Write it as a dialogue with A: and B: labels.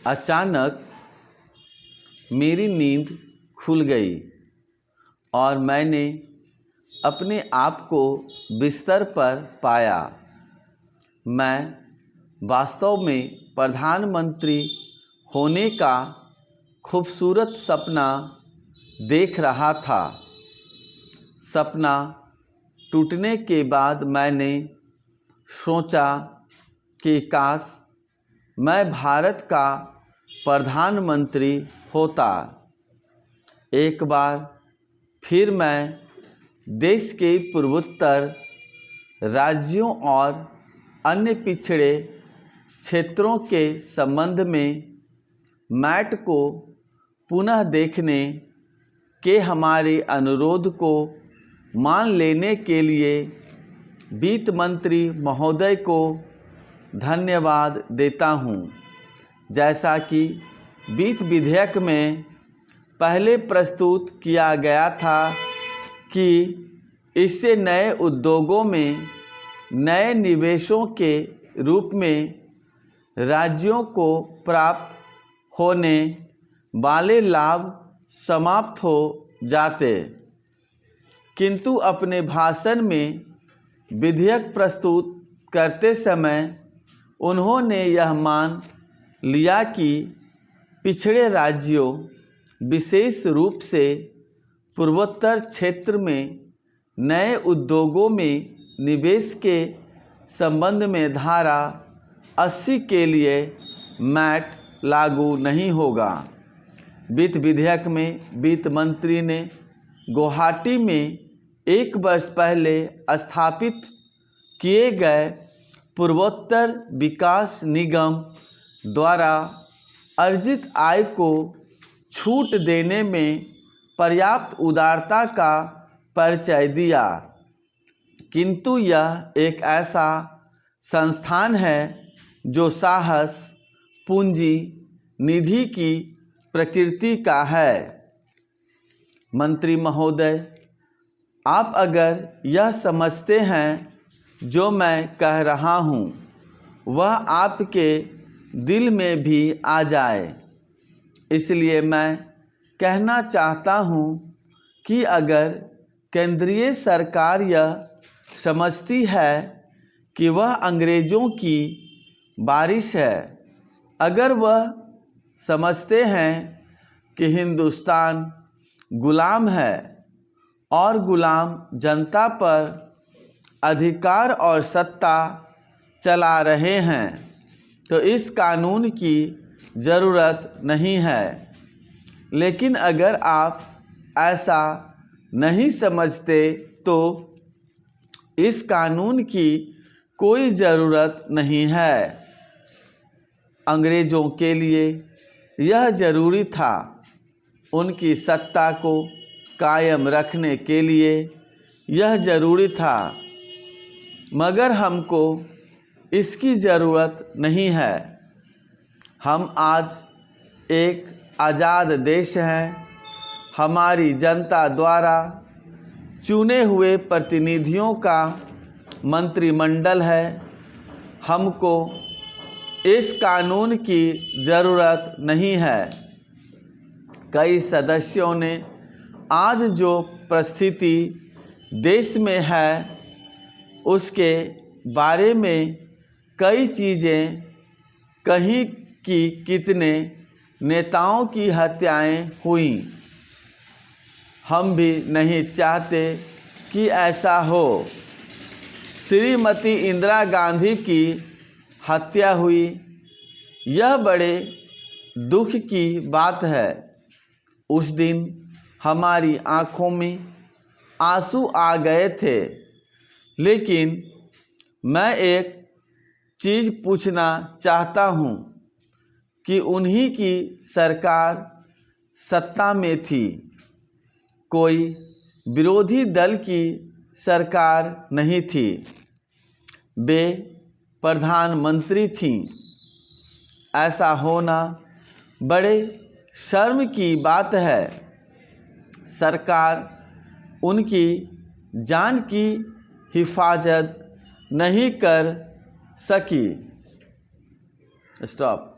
A: अचानक मेरी नींद खुल गई और मैंने अपने आप को बिस्तर पर पाया। मैं वास्तव में प्रधानमंत्री होने का खूबसूरत सपना देख रहा था। सपना टूटने के बाद मैंने सोचा कि काश मैं भारत का प्रधानमंत्री होता। एक बार फिर मैं देश के पूर्वोत्तर राज्यों और अन्य पिछड़े क्षेत्रों के संबंध में मैट को पुनः देखने के हमारे अनुरोध को मान लेने के लिए वित्त मंत्री महोदय को धन्यवाद देता हूं। जैसा कि वित्त विधेयक में पहले प्रस्तुत किया गया था कि इससे नए उद्योगों में नए निवेशों के रूप में राज्यों को प्राप्त होने वाले लाभ समाप्त हो जाते। किंतु अपने भाषण में विधेयक प्रस्तुत करते समय उन्होंने यह मान लिया कि पिछड़े राज्यों विशेष रूप से पूर्वोत्तर क्षेत्र में नए उद्योगों में निवेश के संबंध में धारा 80 के लिए मैट लागू नहीं होगा। वित्त विधेयक में वित्त मंत्री ने गुवाहाटी में 1 वर्ष पहले स्थापित किए गए पूर्वोत्तर विकास निगम द्वारा अर्जित आय को छूट देने में पर्याप्त उदारता का परिचय दिया। किंतु यह एक ऐसा संस्थान है जो साहस पूंजी निधि की प्रकृति का है। मंत्री महोदय, आप अगर यह समझते हैं जो मैं कह रहा हूँ वह आपके दिल में भी आ जाए, इसलिए मैं कहना चाहता हूँ कि अगर केंद्रीय सरकार यह समझती है कि वह अंग्रेज़ों की बारिश है, अगर वह समझते हैं कि हिंदुस्तान गुलाम है और गुलाम जनता पर अधिकार और सत्ता चला रहे हैं, तो इस कानून की ज़रूरत नहीं है। लेकिन अगर आप ऐसा नहीं समझते तो इस कानून की कोई ज़रूरत नहीं है। अंग्रेज़ों के लिए यह ज़रूरी था, उनकी सत्ता को कायम रखने के लिए यह ज़रूरी था, मगर हमको इसकी ज़रूरत नहीं है। हम आज एक आज़ाद देश हैं। हमारी जनता द्वारा चुने हुए प्रतिनिधियों का मंत्रिमंडल है। हमको इस कानून की ज़रूरत नहीं है। कई सदस्यों ने आज जो परिस्थिति देश में है उसके बारे में कई चीज़ें कहीं कि कितने नेताओं की हत्याएं हुई। हम भी नहीं चाहते कि ऐसा हो। श्रीमती इंदिरा गांधी की हत्या हुई, यह बड़े दुख की बात है। उस दिन हमारी आँखों में आंसू आ गए थे। लेकिन मैं एक चीज़ पूछना चाहता हूँ कि उन्हीं की सरकार सत्ता में थी, कोई विरोधी दल की सरकार नहीं थी। वे प्रधानमंत्री थीं। ऐसा होना बड़े शर्म की बात है। सरकार उनकी जान की हिफाजत नहीं कर सकी। स्टॉप।